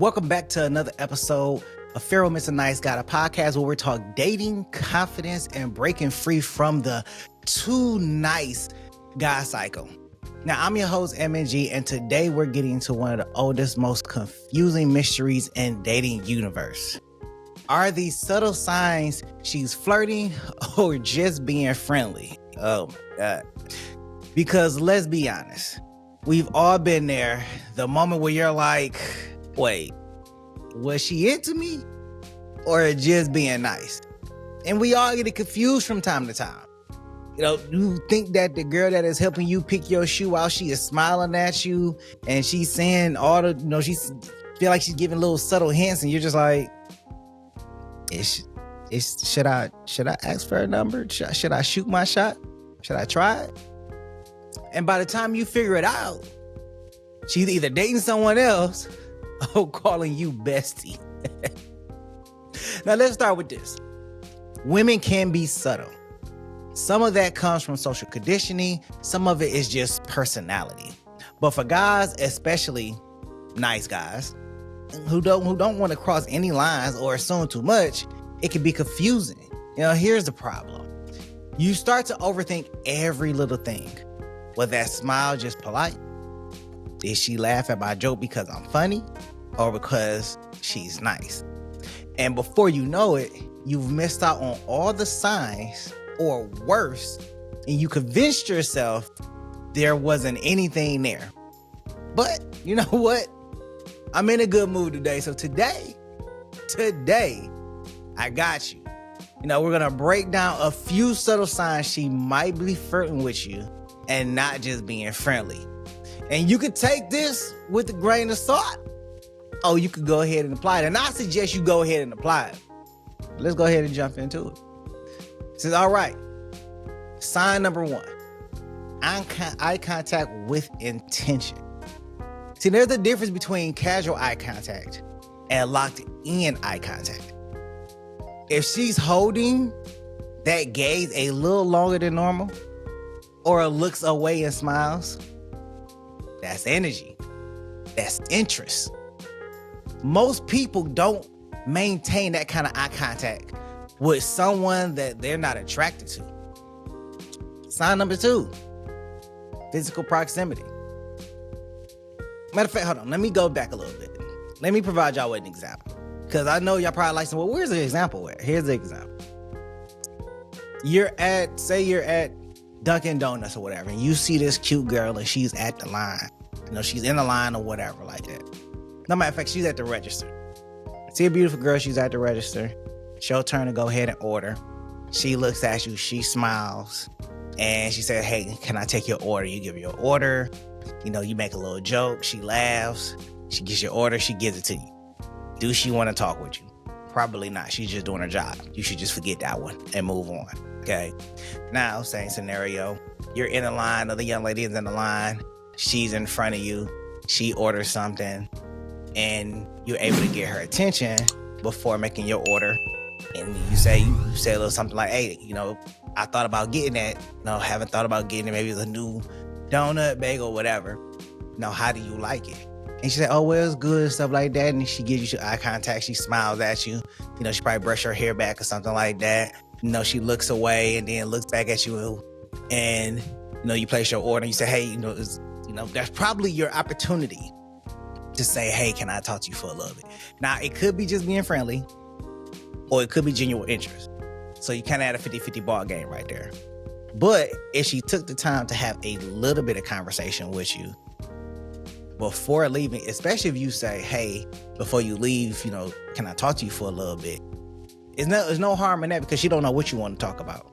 Welcome back to another episode of Pharaoh Mr. Nice Guy, a podcast where we're talking dating, confidence, and breaking free from the too nice guy cycle. Now, I'm your host, MNG, and today we're getting into one of the oldest, most confusing mysteries in dating universe. Are these subtle signs she's flirting or just being friendly? Oh my God. Because let's be honest, we've all been there. The moment where you're like, wait, was she into me or just being nice? And we all get it confused from time to time. You know, you think that the girl that is helping you pick your shoe out, she is smiling at you and she's saying all the, she's feel like she's giving little subtle hints, and you're just like, should I ask for a number? Should I shoot my shot? Should I try it? And by the time you figure it out, she's either dating someone else or calling you bestie. Now let's start with this. Women can be subtle. Some of that comes from social conditioning. Some of it is just personality. But for guys, especially nice guys, who don't want to cross any lines or assume too much, it can be confusing. You know, here's the problem. You start to overthink every little thing. Was that smile just polite? Did she laugh at my joke because I'm funny or because she's nice? And before you know it, you've missed out on all the signs, or worse, and you convinced yourself there wasn't anything there. But you know what? I'm in a good mood today. So today, I got you. You know, we're going to break down a few subtle signs she might be flirting with you and not just being friendly. And you could take this with a grain of salt, or you could go ahead and apply it. And I suggest you go ahead and apply it. Let's go ahead and jump into it. It says, all right, sign number 1, eye contact with intention. See, there's a difference between casual eye contact and locked in eye contact. If she's holding that gaze a little longer than normal, or looks away and smiles, that's energy. That's interest. Most people don't maintain that kind of eye contact with someone that they're not attracted to. Sign number 2, physical proximity. Matter of fact, hold on, let me go back a little bit. Let me provide y'all with an example. Because I know y'all probably like, well, where's the example at? Here's the example. Say you're at Dunkin' Donuts or whatever, and you see this cute girl and she's at the line. You know, she's in the line or whatever like that. No matter of fact, she's at the register. See a beautiful girl, she's at the register. It's your turn to go ahead and order. She looks at you, she smiles, and she said, hey, can I take your order? You give her your order. You know, you make a little joke. She laughs. She gets your order. She gives it to you. Do she want to talk with you? Probably not. She's just doing her job. You should just forget that one and move on. Okay. Now, same scenario. You're in a line, or the young lady is in the line. She's in front of you. She orders something, and you're able to get her attention before making your order. And you say a little something like, hey, you know, I thought about getting that. No, haven't thought about getting it. Maybe it's a new donut, bagel, whatever. Now, how do you like it? And she said, oh, well, it's good and stuff like that. And she gives you eye contact. She smiles at you. You know, she probably brushed her hair back or something like that. You know, she looks away and then looks back at you. And, you know, you place your order and you say, hey, you know, that's probably your opportunity to say, hey, can I talk to you for a little bit? Now, it could be just being friendly, or it could be genuine interest. So you kind of had a 50-50 ball game right there. But if she took the time to have a little bit of conversation with you before leaving, especially if you say, hey, before you leave, you know, can I talk to you for a little bit? There's no harm in that, because she don't know what you want to talk about.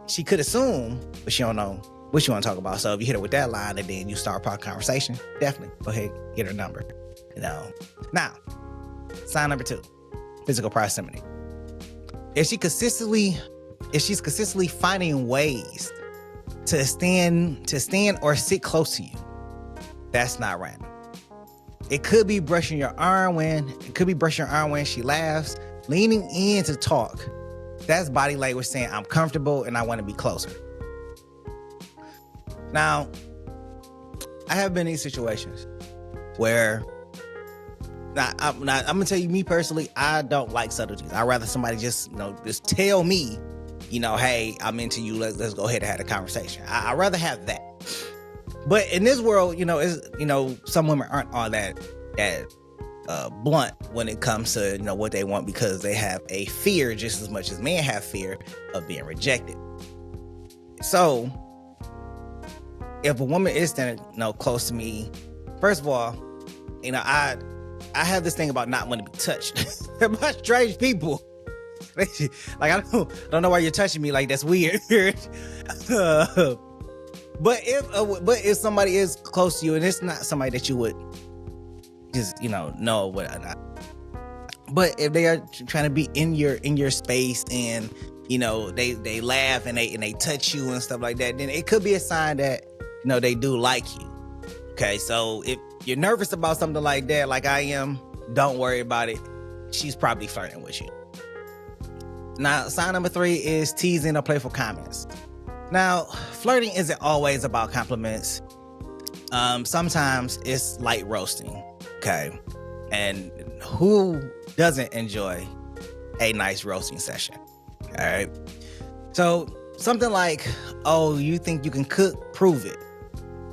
She could assume, but she don't know what you want to talk about. So if you hit her with that line and then you start a conversation, definitely go ahead, get her number. You know. Now, sign number 2, physical proximity. If she's consistently finding ways to stand or sit close to you, that's not random. It could be brushing your arm when she laughs, leaning in to talk. That's body language saying, I'm comfortable and I want to be closer. Now, I have been in these situations where Now, I'm gonna tell you, me personally, I don't like subtleties. I'd rather somebody just, just tell me, hey, I'm into you. Let's go ahead and have a conversation. I'd rather have that. But in this world, some women aren't all that blunt when it comes to what they want, because they have a fear just as much as men have fear of being rejected. So if a woman is standing close to me, first of all, I have this thing about not wanting to be touched by strange people. Like, I don't know why you're touching me. Like, that's weird. But if somebody is close to you and it's not somebody that you would just know what not, but if they are trying to be in your space and they laugh and they touch you and stuff like that, then it could be a sign that they do like you. Okay, so if you're nervous about something like that, like I am, don't worry about it. She's probably flirting with you. Now, sign number 3 is teasing or playful comments. Now, flirting isn't always about compliments. Sometimes it's light roasting, okay? And who doesn't enjoy a nice roasting session, all right? So something like, oh, you think you can cook? Prove it.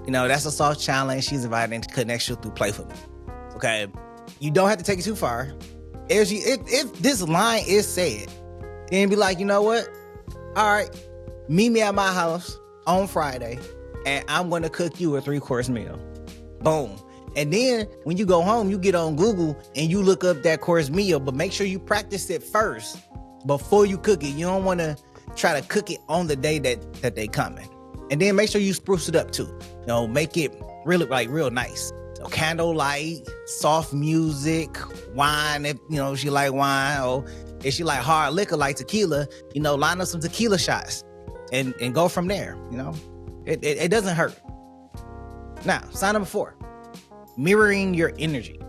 That's a soft challenge. She's inviting to connect you through playfulness, okay? You don't have to take it too far. If this line is said, then be like, you know what? All right, meet me at my house on Friday, and I'm going to cook you a 3-course meal. Boom. And then when you go home, you get on Google and you look up that course meal, but make sure you practice it first before you cook it. You don't want to try to cook it on the day that they coming. And then make sure you spruce it up too. Make it really real nice. So candlelight, soft music, wine, if she like wine, or if she like hard liquor like tequila, line up some tequila shots and go from there. It doesn't hurt. Now, sign number 4, mirroring your energy.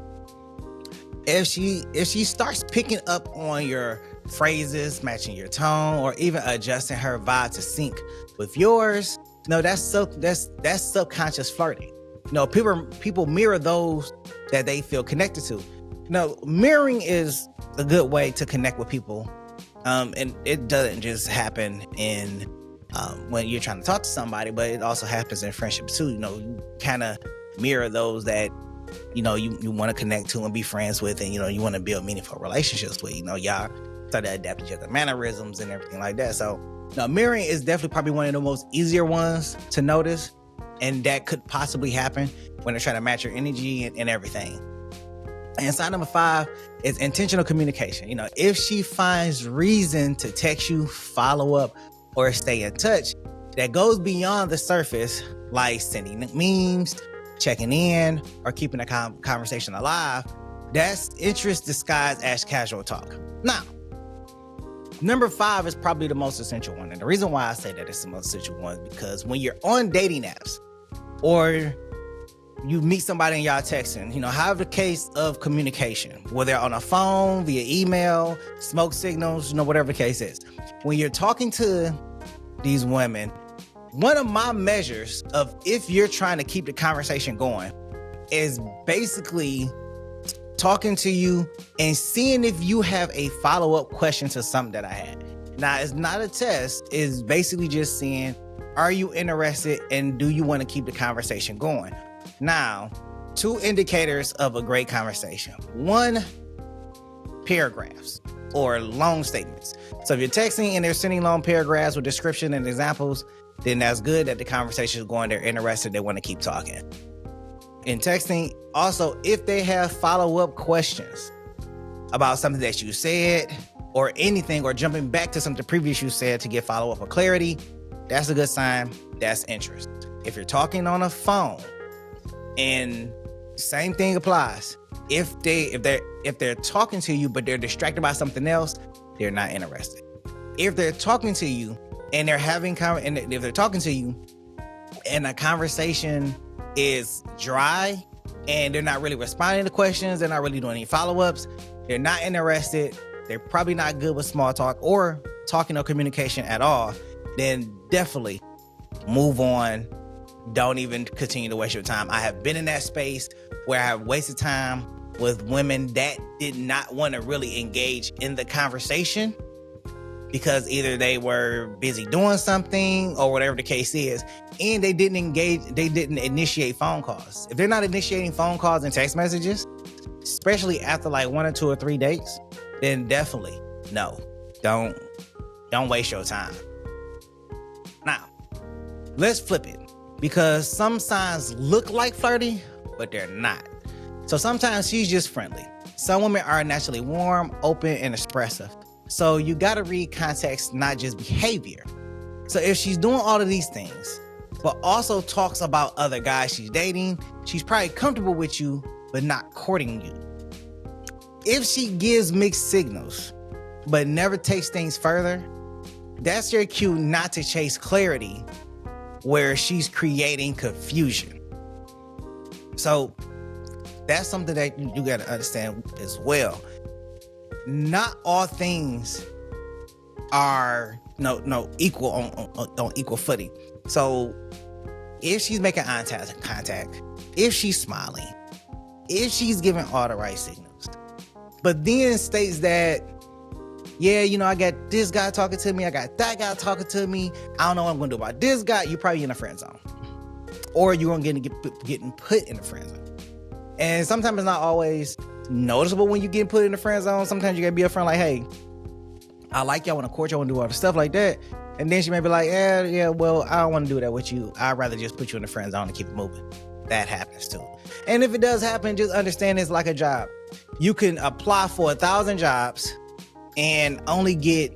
If she starts picking up on your phrases, matching your tone, or even adjusting her vibe to sync with yours, that's subconscious flirting. People mirror those that they feel connected to. Mirroring is a good way to connect with people, and it doesn't just happen in when you're trying to talk to somebody, but it also happens in friendships too. You kind of mirror those that you want to connect to and be friends with, and you want to build meaningful relationships with. Y'all start to adapt each other's mannerisms and everything like that. So mirroring is definitely probably one of the most easier ones to notice, and that could possibly happen when they're trying to match your energy and everything. And sign number 5 is intentional communication. If she finds reason to text you, follow up, or stay in touch, that goes beyond the surface, like sending memes, checking in, or keeping a conversation alive, that's interest disguised as casual talk. Now, number 5 is probably the most essential one. And the reason why I say that it's the most essential one is because when you're on dating apps or you meet somebody and y'all texting, have the case of communication, whether on a phone, via email, smoke signals, whatever the case is. When you're talking to these women, one of my measures of if you're trying to keep the conversation going is basically talking to you and seeing if you have a follow-up question to something that I had. Now, it's not a test. It's basically just seeing, are you interested and do you want to keep the conversation going? Now, 2 indicators of a great conversation. 1, paragraphs or long statements. So if you're texting and they're sending long paragraphs with description and examples, then that's good that the conversation is going, they're interested, they want to keep talking. In texting, also, if they have follow-up questions about something that you said or anything, or jumping back to something previous you said to get follow-up or clarity, that's a good sign. That's interest. If you're talking on a phone, and same thing applies. If they're talking to you but they're distracted by something else, they're not interested. If they're talking to you and they're if they're talking to you and the conversation is dry and they're not really responding to questions, they're not really doing any follow-ups, they're not interested, they're probably not good with small talk or talking or communication at all, then definitely move on. Don't even continue to waste your time. I have been in that space where I have wasted time with women that did not want to really engage in the conversation because either they were busy doing something or whatever the case is, and they didn't initiate phone calls. If they're not initiating phone calls and text messages, especially after like 1 or 2 or 3 dates, then definitely no, don't waste your time. Now, let's flip it, because some signs look like flirty, but they're not. So sometimes she's just friendly. Some women are naturally warm, open, and expressive. So you gotta read context, not just behavior. So if she's doing all of these things, but also talks about other guys she's dating, she's probably comfortable with you, but not courting you. If she gives mixed signals, but never takes things further, that's your cue not to chase clarity where she's creating confusion. So that's something that you got to understand as well. Not all things are equal on equal footing. So if she's making eye contact, if she's smiling, if she's giving all the right signals, but then states that, yeah, I got this guy talking to me, I got that guy talking to me, I don't know what I'm gonna do about this guy, you're probably in a friend zone, or you're gonna getting put in a friend zone. And sometimes it's not always noticeable when you get put in the friend zone. Sometimes you gotta be a friend like, hey, I like you, I want to court you, I want to do all the stuff like that. And then she may be like, yeah, well, I don't want to do that with you. I'd rather just put you in the friend zone and keep it moving. That happens too. And if it does happen, just understand it's like a job. You can apply for 1,000 jobs and only get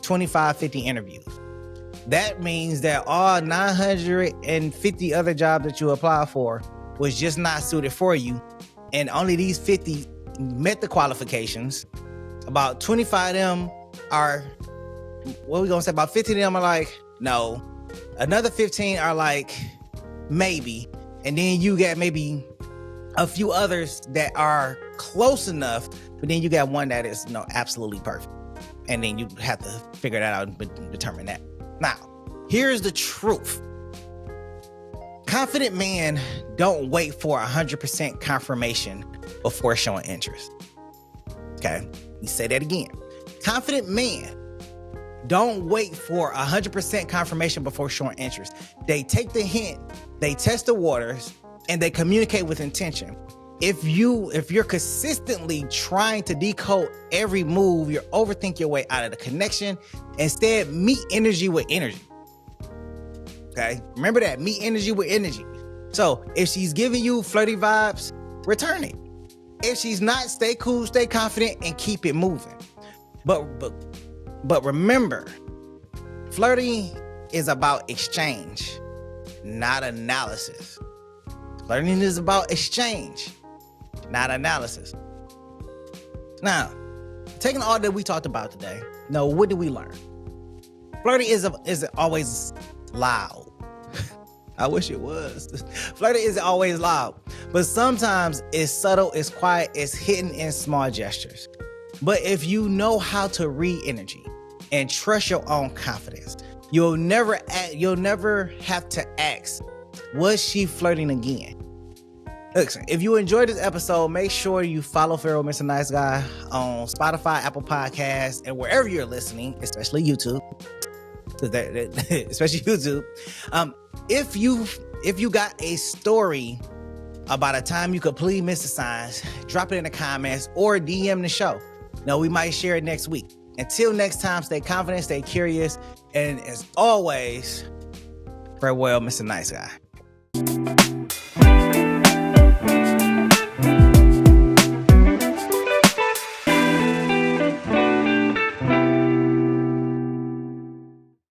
25, 50 interviews. That means that all 950 other jobs that you apply for was just not suited for you, and only these 50 met the qualifications. About 25 of them are, what we gonna say, about 15 of them are like, no. Another 15 are like, maybe. And then you got maybe a few others that are close enough, but then you got one that is absolutely perfect. And then you have to figure that out and determine that. Now, here's the truth. Confident men don't wait for 100% confirmation before showing interest. Okay, let me say that again. Confident men don't wait for 100% confirmation before showing interest. They take the hint, they test the waters, and they communicate with intention. If you're consistently trying to decode every move, you overthink your way out of the connection. Instead, meet energy with energy. Okay, remember that, meet energy with energy. So if she's giving you flirty vibes, return it. If she's not, stay cool, stay confident, and keep it moving. But remember, flirting is about exchange, not analysis. Flirting is about exchange, not analysis. Now, taking all that we talked about today, what did we learn? Flirting isn't always loud. I wish it was. Flirting isn't always loud, but sometimes it's subtle, it's quiet, it's hidden in small gestures. But if you know how to read energy and trust your own confidence, you'll never have to ask, was she flirting again? Listen, if you enjoyed this episode, make sure you follow Pharaoh Mr. Nice Guy on Spotify, Apple Podcasts, and wherever you're listening, especially YouTube. Especially YouTube. If you got a story about a time you completely missed the signs, drop it in the comments or DM the show. We might share it next week. Until next time, stay confident, stay curious, and as always, farewell, Mr. Nice Guy.